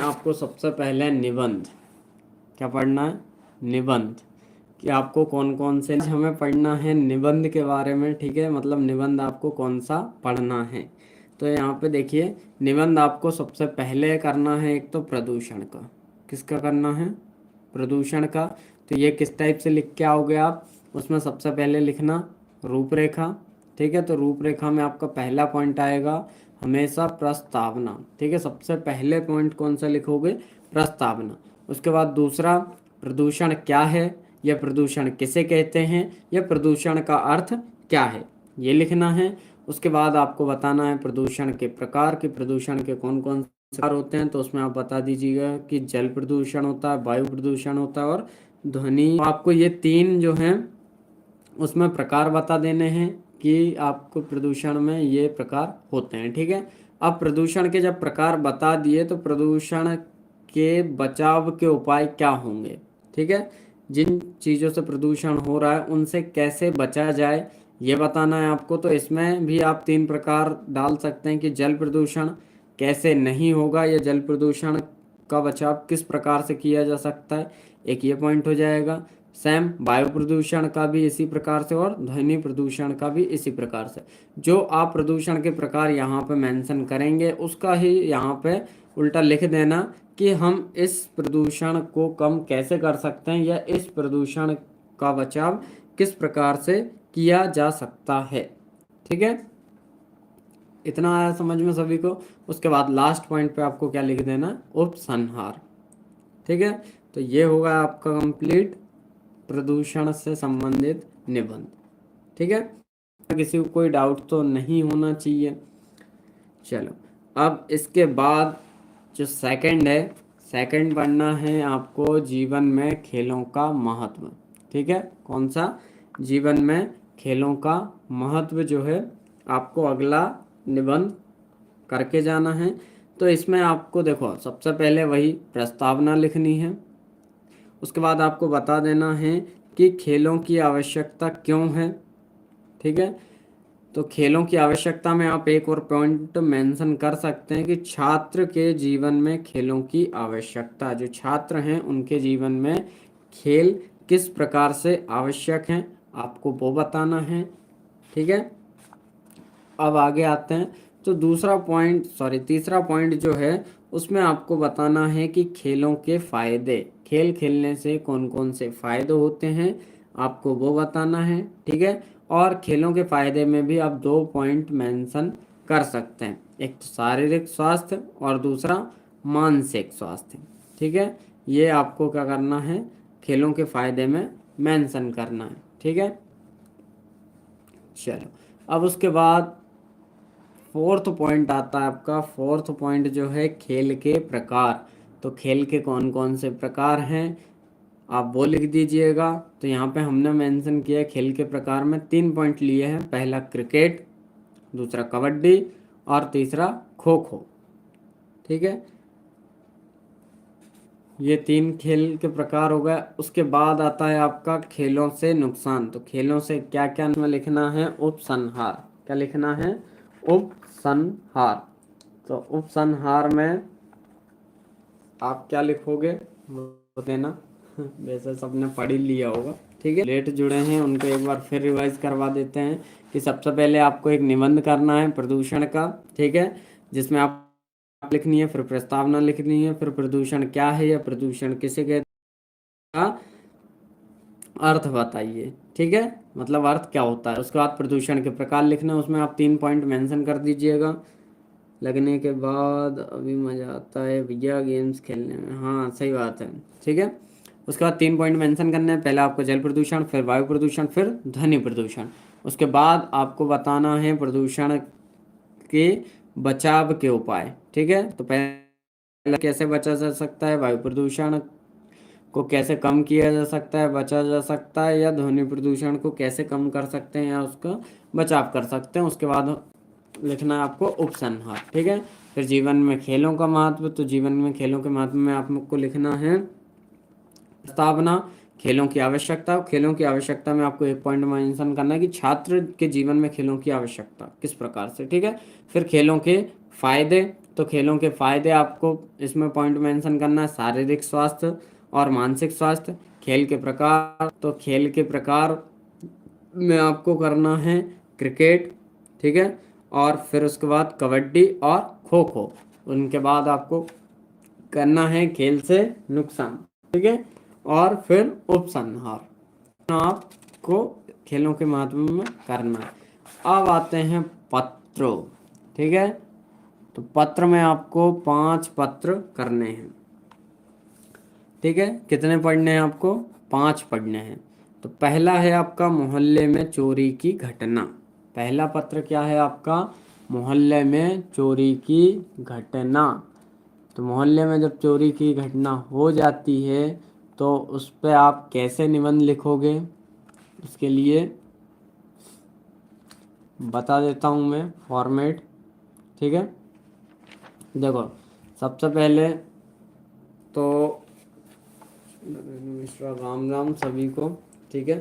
आपको सबसे पहले निबंध क्या पढ़ना है, निबंध कि आपको कौन कौन से हमें पढ़ना है निबंध के बारे में। ठीक है, मतलब निबंध आपको कौन सा पढ़ना है। तो यहाँ पे देखिए, निबंध आपको सबसे पहले करना है एक तो प्रदूषण का। किसका करना है? प्रदूषण का। तो ये किस टाइप से लिख के आओगे आप? उसमें सबसे पहले लिखना रूपरेखा। ठीक है, तो रूपरेखा में आपका पहला पॉइंट आएगा हमेशा प्रस्तावना। ठीक है, सबसे पहले पॉइंट कौन सा लिखोगे? प्रस्तावना। उसके बाद दूसरा, प्रदूषण क्या है, यह प्रदूषण किसे कहते हैं, यह प्रदूषण का अर्थ क्या है, ये लिखना है। उसके बाद आपको बताना है प्रदूषण के प्रकार, कि प्रदूषण के कौन कौन से प्रकार होते हैं। तो उसमें आप बता दीजिएगा कि जल प्रदूषण होता है, वायु प्रदूषण होता है और ध्वनि। आपको ये तीन जो हैं उसमें प्रकार बता देने हैं कि आपको प्रदूषण में ये प्रकार होते हैं। ठीक है, अब प्रदूषण के जब प्रकार बता दिए तो प्रदूषण के बचाव के उपाय क्या होंगे। ठीक है, जिन चीज़ों से प्रदूषण हो रहा है उनसे कैसे बचा जाए ये बताना है आपको। तो इसमें भी आप तीन प्रकार डाल सकते हैं कि जल प्रदूषण कैसे नहीं होगा, या जल प्रदूषण का बचाव किस प्रकार से किया जा सकता है, एक ये पॉइंट हो जाएगा। सेम वायु प्रदूषण का भी इसी प्रकार से और ध्वनि प्रदूषण का भी इसी प्रकार से। जो आप प्रदूषण के प्रकार यहाँ पे मेंशन करेंगे उसका ही यहाँ पे उल्टा लिख देना कि हम इस प्रदूषण को कम कैसे कर सकते हैं, या इस प्रदूषण का बचाव किस प्रकार से किया जा सकता है। ठीक है, इतना आया समझ में सभी को। उसके बाद लास्ट पॉइंट पे आपको क्या लिख देना? उपसंहार। ठीक है, तो ये होगा आपका कंप्लीट प्रदूषण से संबंधित निबंध। ठीक है, किसी को कोई डाउट तो नहीं होना चाहिए। चलो, अब इसके बाद जो सेकंड है, सेकंड पढ़ना है आपको जीवन में खेलों का महत्व। ठीक है, कौन सा? जीवन में खेलों का महत्व जो है आपको अगला निबंध करके जाना है। तो इसमें आपको देखो सबसे पहले वही प्रस्तावना लिखनी है। उसके बाद आपको बता देना है कि खेलों की आवश्यकता क्यों है। ठीक है, तो खेलों की आवश्यकता में आप एक और पॉइंट मेंशन कर सकते हैं कि छात्र के जीवन में खेलों की आवश्यकता, जो छात्र हैं उनके जीवन में खेल किस प्रकार से आवश्यक हैं आपको वो बताना है। ठीक है, अब आगे आते हैं। तो तीसरा पॉइंट जो है उसमें आपको बताना है कि खेलों के फायदे, खेल खेलने से कौन कौन से फायदे होते हैं आपको वो बताना है। ठीक है, और खेलों के फायदे में भी आप 2 पॉइंट मेंशन कर सकते हैं, एक तो शारीरिक स्वास्थ्य और दूसरा मानसिक स्वास्थ्य। ठीक है, ये आपको क्या करना है? खेलों के फायदे में मेंशन करना है। ठीक है, चलो, अब उसके बाद फोर्थ पॉइंट आता है आपका। फोर्थ पॉइंट जो है खेल के प्रकार। तो खेल के कौन कौन से प्रकार हैं आप वो लिख दीजिएगा। तो यहाँ पे हमने मेंशन किया खेल के प्रकार में 3 पॉइंट लिए हैं, पहला क्रिकेट, दूसरा कबड्डी और तीसरा खो खो। ठीक है, ये 3 खेल के प्रकार हो गए। उसके बाद आता है आपका खेलों से नुकसान। तो खेलों से क्या क्या में लिखना है? उपसंहार। क्या लिखना है? उपसंहार। तो उपसंहार में आप क्या लिखोगे वो देना। वैसे सबने पढ़ ही लिया होगा। ठीक है, लेट जुड़े हैं उनको एक बार फिर रिवाइज करवा देते हैं कि सबसे पहले आपको एक निबंध करना है प्रदूषण का। ठीक है, जिसमें आप लिखनी है, फिर प्रस्तावना लिखनी है, फिर प्रदूषण क्या है या प्रदूषण किसे कहते हैं, अर्थ बताइए। ठीक है, मतलब अर्थ क्या होता है। उसके बाद प्रदूषण के प्रकार लिखना है, उसमें आप 3 पॉइंट मेंशन कर दीजिएगा। लगने के बाद अभी मज़ा आता है भैया गेम्स खेलने में। हाँ सही बात है। ठीक है, उसके बाद 3 पॉइंट मेंशन करने हैं। पहला आपको जल प्रदूषण, फिर वायु प्रदूषण, फिर ध्वनि प्रदूषण। उसके बाद आपको बताना है प्रदूषण के बचाव के उपाय। ठीक है, तो पहले कैसे बचा जा सकता है, वायु प्रदूषण को कैसे कम किया जा सकता है, बचा जा सकता है, या ध्वनि प्रदूषण को कैसे कम कर सकते हैं या उसका बचाव कर सकते हैं। उसके बाद लिखना है आपको उपसंहार। ठीक है, फिर जीवन में खेलों का महत्व। तो जीवन में खेलों के महत्व में आपको लिखना है प्रस्तावना, खेलों की आवश्यकता। खेलों की आवश्यकता में आपको एक पॉइंट मेंशन करना है कि छात्र के जीवन में खेलों की आवश्यकता किस प्रकार से। ठीक है, फिर खेलों के फायदे। तो खेलों के फायदे आपको इसमें पॉइंट मेंशन करना है, शारीरिक स्वास्थ्य और मानसिक स्वास्थ्य। खेल के प्रकार, तो खेल के प्रकार में आपको करना है क्रिकेट, ठीक है, और फिर उसके बाद कबड्डी और खो खो। उनके बाद आपको करना है खेल से नुकसान, ठीक है, और फिर उपसंहार आपको खेलों के महत्व में करना है। अब आते हैं पत्रों, ठीक है, तो पत्र में आपको 5 पत्र करने हैं, ठीक है। कितने पढ़ने हैं आपको? 5 पढ़ने हैं। तो पहला है आपका मोहल्ले में चोरी की घटना। पहला पत्र क्या है आपका? मोहल्ले में चोरी की घटना। तो मोहल्ले में जब चोरी की घटना हो जाती है तो उस पर आप कैसे निबंध लिखोगे, उसके लिए बता देता हूँ मैं फॉर्मेट, ठीक है। देखो, सबसे पहले तो मिश्रा राम राम सभी को, ठीक है।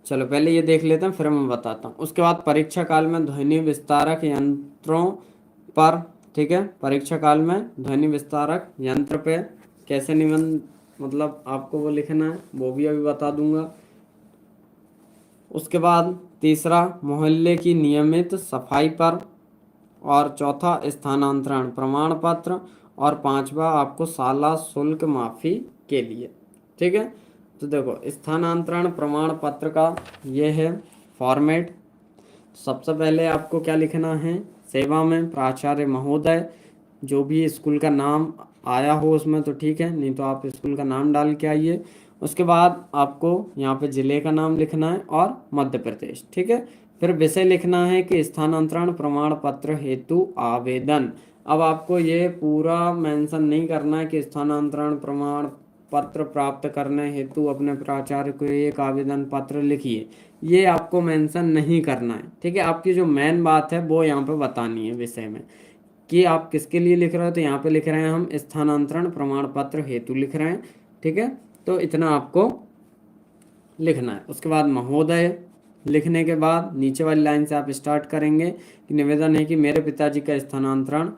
चलो पहले ये देख लेते हैं, फिर मैं बताता हूँ। उसके बाद परीक्षा काल में ध्वनि विस्तारक यंत्रों पर, ठीक है, परीक्षा काल में ध्वनि विस्तारक यंत्र पे कैसे निबंध मतलब आपको वो लिखना है, वो भी अभी बता दूंगा। उसके बाद तीसरा मोहल्ले की नियमित सफाई पर, और चौथा स्थानांतरण प्रमाण पत्र, और पांचवा आपको शाला शुल्क माफी के लिए, ठीक है। तो देखो, स्थानांतरण प्रमाण पत्र का ये है फॉर्मेट। सबसे पहले आपको क्या लिखना है? सेवा में प्राचार्य महोदय, जो भी स्कूल का नाम आया हो उसमें तो ठीक है, नहीं तो आप स्कूल का नाम डाल के आइए। उसके बाद आपको यहाँ पे जिले का नाम लिखना है और मध्य प्रदेश, ठीक है। फिर विषय लिखना है कि स्थानांतरण प्रमाण पत्र हेतु आवेदन। अब आपको ये पूरा मेंशन नहीं करना है कि स्थानांतरण प्रमाण पत्र प्राप्त करने हेतु अपने प्राचार्य को एक आवेदन पत्र लिखिए, ये आपको मेंशन नहीं करना है, ठीक है। आपकी जो मेन बात है वो यहाँ पे बतानी है विषय में कि आप किसके लिए लिख रहे हो। तो यहाँ पे लिख रहे हैं हम स्थानांतरण प्रमाण पत्र हेतु लिख रहे हैं, ठीक है। तो इतना आपको लिखना है। उसके बाद महोदय लिखने के बाद नीचे वाली लाइन से आप स्टार्ट करेंगे कि निवेदन है कि मेरे पिताजी का स्थानांतरण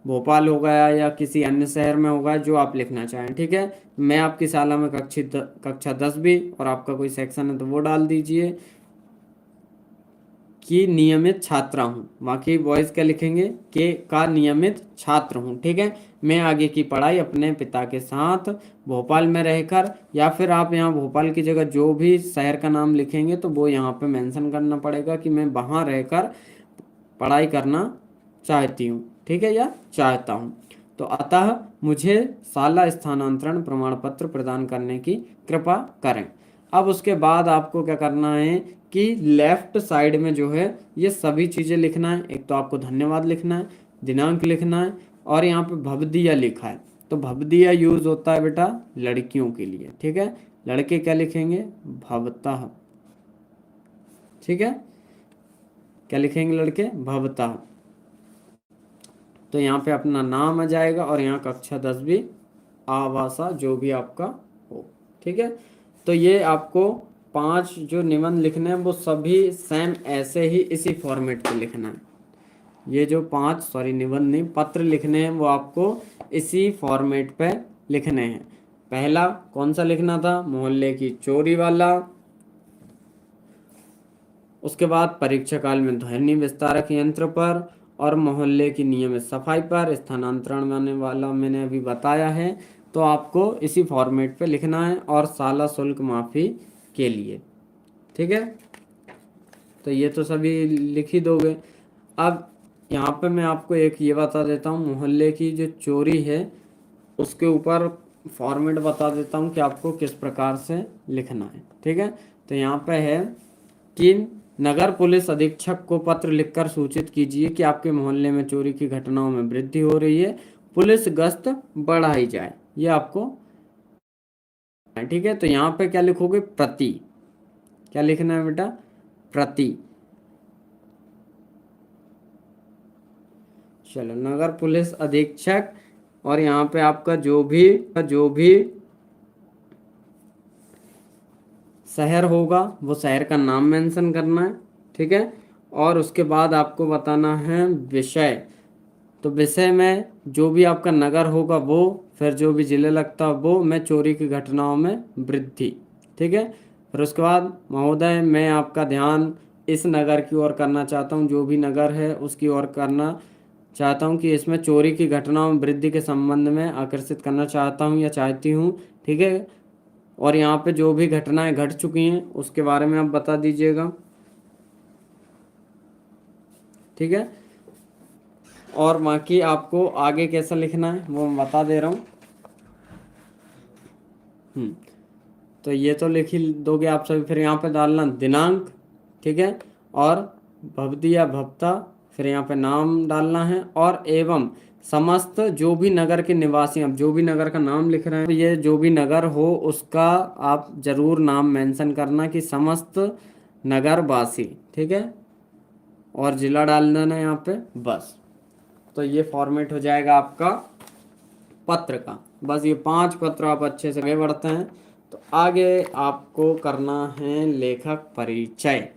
भोपाल हो गया या किसी अन्य शहर में होगा, जो आप लिखना चाहें, ठीक है। मैं आपकी शाला में कक्षा 10 भी, और आपका कोई सेक्शन है तो वो डाल दीजिए कि नियमित छात्रा हूँ। बाकी बॉयज़ क्या लिखेंगे कि का नियमित छात्र हूँ, ठीक है। मैं आगे की पढ़ाई अपने पिता के साथ भोपाल में रहकर, या फिर आप यहाँ भोपाल की जगह जो भी शहर का नाम लिखेंगे तो वो यहाँ पे मेंशन करना पड़ेगा कि मैं वहाँ रहकर पढ़ाई करना चाहती हूँ, ठीक है, या चाहता हूँ। तो अतः मुझे शाला स्थानांतरण प्रमाण पत्र प्रदान करने की कृपा करें। अब उसके बाद आपको क्या करना है कि लेफ्ट साइड में जो है ये सभी चीज़ें लिखना है। एक तो आपको धन्यवाद लिखना है, दिनांक लिखना है, और यहाँ पे भवदिया लिखा है। तो भवदिया यूज होता है बेटा लड़कियों के लिए, ठीक है। लड़के क्या लिखेंगे? भवतः, ठीक है। क्या लिखेंगे लड़के? भवतः। तो यहाँ पे अपना नाम आ जाएगा, और यहाँ कक्षा 10 भी, आवासा जो भी आपका हो, ठीक है। तो ये आपको 5 जो निबंध लिखने हैं वो सभी सेम ऐसे ही इसी फॉर्मेट पे लिखना है। ये जो 5 सॉरी निबंध नहीं पत्र लिखने हैं वो आपको इसी फॉर्मेट पे लिखने हैं। पहला कौन सा लिखना था? मोहल्ले की चोरी वाला। उसके बाद परीक्षा काल में ध्वनि विस्तारक यंत्र पर, और मोहल्ले की नियमित सफाई पर। स्थानांतरण होने वाला मैंने अभी बताया है, तो आपको इसी फॉर्मेट पे लिखना है, और शाला शुल्क माफ़ी के लिए, ठीक है। तो ये तो सभी लिख ही दोगे। अब यहाँ पे मैं आपको एक ये बता देता हूँ, मोहल्ले की जो चोरी है उसके ऊपर फॉर्मेट बता देता हूँ कि आपको किस प्रकार से लिखना है, ठीक है। तो यहाँ पे है कि नगर पुलिस अधीक्षक को पत्र लिखकर सूचित कीजिए कि आपके मोहल्ले में चोरी की घटनाओं में वृद्धि हो रही है, पुलिस गश्त बढ़ाई जाए। ये आपको, ठीक है। तो यहाँ पे क्या लिखोगे? प्रति। क्या लिखना है बेटा? प्रति। चलो, नगर पुलिस अधीक्षक, और यहाँ पे आपका जो भी शहर होगा वो शहर का नाम मेंशन करना है, ठीक है। और उसके बाद आपको बताना है विषय, तो विषय में जो भी आपका नगर होगा वो, फिर जो भी जिले लगता है वो, में चोरी की घटनाओं में वृद्धि। ठीक है। फिर उसके बाद महोदय मैं आपका ध्यान इस नगर की ओर करना चाहता हूँ, जो भी नगर है उसकी ओर करना चाहता हूँ कि इसमें चोरी की घटनाओं में वृद्धि के संबंध में आकर्षित करना चाहता हूँ या चाहती हूँ। ठीक है। और यहाँ पे जो भी घटनाएं घट चुकी हैं उसके बारे में आप बता दीजिएगा। ठीक है। और बाकी आपको आगे कैसा लिखना है वो मैं बता दे रहा हूँ। तो ये तो लिख ही दोगे आप सभी। फिर यहाँ पे डालना दिनांक। ठीक है। और भवती या भवता, फिर यहाँ पे नाम डालना है, और एवं समस्त जो भी नगर के निवासी, अब जो भी नगर का नाम लिख रहे हैं तो ये जो भी नगर हो उसका आप जरूर नाम मेंशन करना कि समस्त नगर वासी। ठीक है। और जिला डाल देना यहाँ पे बस। तो ये फॉर्मेट हो जाएगा आपका पत्र का। बस ये 5 पत्र आप अच्छे से आगे बढ़ते हैं। तो आगे आपको करना है लेखक परिचय।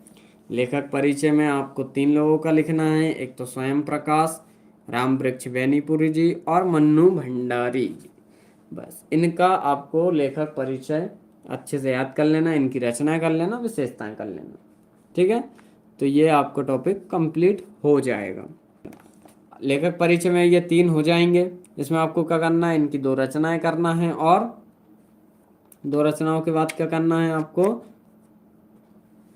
लेखक परिचय में आपको 3 लोगों का लिखना है। एक तो स्वयं प्रकाश, राम वृक्ष बेनीपुरी जी और मन्नू भंडारी जी। बस इनका आपको लेखक परिचय अच्छे से याद कर लेना, इनकी रचना कर लेना, विशेषताएं कर लेना। ठीक है। तो ये आपको टॉपिक कंप्लीट हो जाएगा। लेखक परिचय में ये 3 हो जाएंगे। इसमें आपको क्या करना है, इनकी 2 रचनाएं करना है, और 2 रचनाओं के बाद क्या करना है आपको,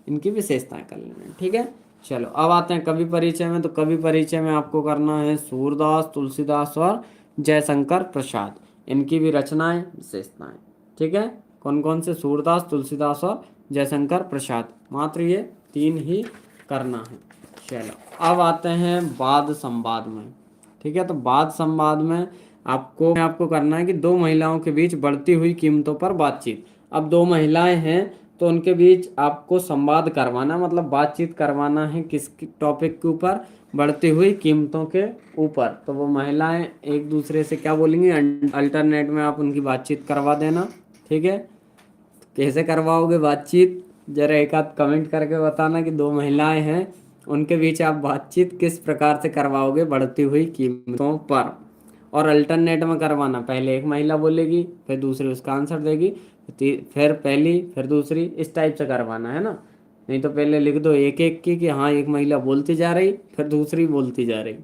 इनकी विशेषताएं कर लेना है। ठीक है। चलो अब आते हैं कवि परिचय में। तो कवि परिचय में आपको करना है सूरदास, तुलसीदास और जयशंकर प्रसाद, इनकी भी रचनाएं विशेषताएं। ठीक है। कौन कौन से, सूरदास, तुलसीदास और जयशंकर प्रसाद, मात्र ये 3 ही करना है। चलो अब आते हैं वाद संवाद में। ठीक है। तो वाद संवाद में आपको करना है कि 2 महिलाओं के बीच बढ़ती हुई कीमतों पर बातचीत। अब 2 महिलाएं हैं तो उनके बीच आपको संवाद करवाना, मतलब बातचीत करवाना है किस टॉपिक के ऊपर, बढ़ती हुई कीमतों के ऊपर। तो वो महिलाएं एक दूसरे से क्या बोलेंगी, अल्टरनेट में आप उनकी बातचीत करवा देना। ठीक है। कैसे करवाओगे बातचीत, जरा एक आध कमेंट करके बताना कि 2 महिलाएं हैं उनके बीच आप बातचीत किस प्रकार से करवाओगे बढ़ती हुई कीमतों पर। और अल्टरनेट में करवाना, पहले एक महिला बोलेगी फिर दूसरी उसका आंसर देगी, फिर पहली फिर दूसरी, इस टाइप से करवाना है ना। नहीं तो पहले लिख दो एक एक की कि हाँ एक महिला बोलती जा रही फिर दूसरी बोलती जा रही,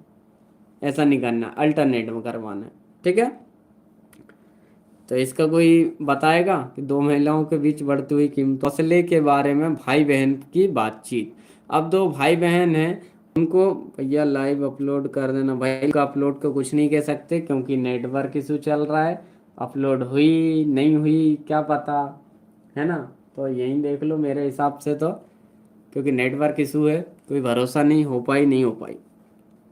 ऐसा नहीं करना, अल्टरनेट में करवाना है। ठीक है। तो इसका कोई बताएगा कि 2 महिलाओं के बीच बढ़ती हुई कीमत, मसले के बारे में भाई बहन की बातचीत। अब 2 भाई बहन हैं, उनको भैया लाइव अपलोड कर देना। भाई का अपलोड को कुछ नहीं कह सकते क्योंकि नेटवर्क इशू चल रहा है, अपलोड हुई नहीं हुई क्या पता, है ना। तो यहीं देख लो मेरे हिसाब से तो, क्योंकि नेटवर्क इशू है, कोई भरोसा नहीं, हो पाई नहीं हो पाई।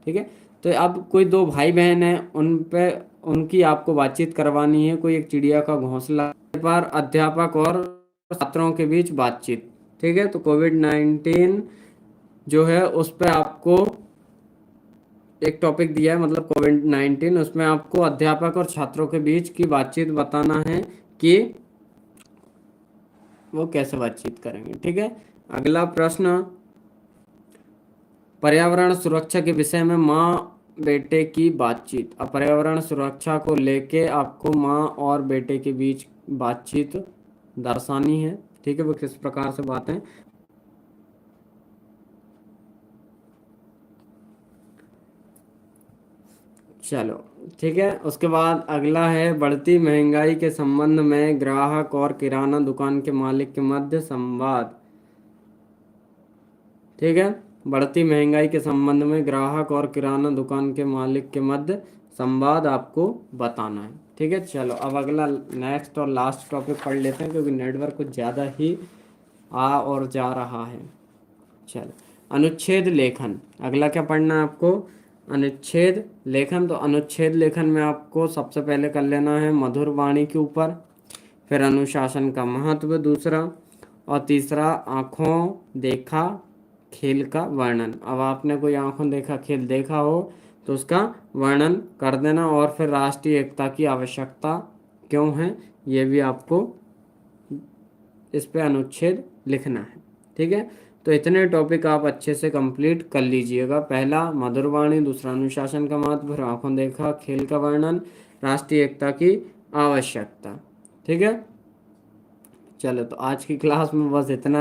ठीक है। तो अब कोई 2 भाई बहन हैं, उन पे उनकी आपको बातचीत करवानी है। कोई एक चिड़िया का घोंसला पर अध्यापक और छात्रों के बीच बातचीत। ठीक है। तो कोविड-19 जो है उस पर आपको एक टॉपिक दिया है, मतलब कोविड-19, उसमें आपको अध्यापक और छात्रों के बीच की बातचीत बताना है कि वो कैसे बातचीत करेंगे। ठीक है। अगला प्रश्न, पर्यावरण सुरक्षा के विषय में माँ बेटे की बातचीत। अब पर्यावरण सुरक्षा को लेके आपको माँ और बेटे के बीच बातचीत दर्शानी है। ठीक है। वो किस प्रकार से बातें, चलो ठीक है। उसके बाद अगला है बढ़ती महंगाई के संबंध में ग्राहक और किराना दुकान के मालिक के मध्य संवाद। ठीक है। बढ़ती महंगाई के संबंध में ग्राहक और किराना दुकान के मालिक के मध्य संवाद आपको बताना है। ठीक है। चलो अब अगला नेक्स्ट और लास्ट टॉपिक पढ़ लेते हैं क्योंकि नेटवर्क कुछ ज़्यादा ही आ और जा रहा है। चलो अनुच्छेद लेखन, अगला क्या पढ़ना है आपको, अनुच्छेद लेखन। तो अनुच्छेद लेखन में आपको सबसे पहले कर लेना है मधुर वाणी के ऊपर, फिर अनुशासन का महत्व दूसरा, और तीसरा आँखों देखा खेल का वर्णन। अब आपने कोई आँखों देखा खेल देखा हो तो उसका वर्णन कर देना, और फिर राष्ट्रीय एकता की आवश्यकता क्यों है ये भी आपको इस पे अनुच्छेद लिखना है। ठीक है। तो इतने टॉपिक आप अच्छे से कंप्लीट कर लीजिएगा। पहला मधुरवाणी, दूसरा अनुशासन का महत्व, फिर आंखों देखा खेल का वर्णन, राष्ट्रीय एकता की आवश्यकता। ठीक है, चलो तो आज की क्लास में बस इतना।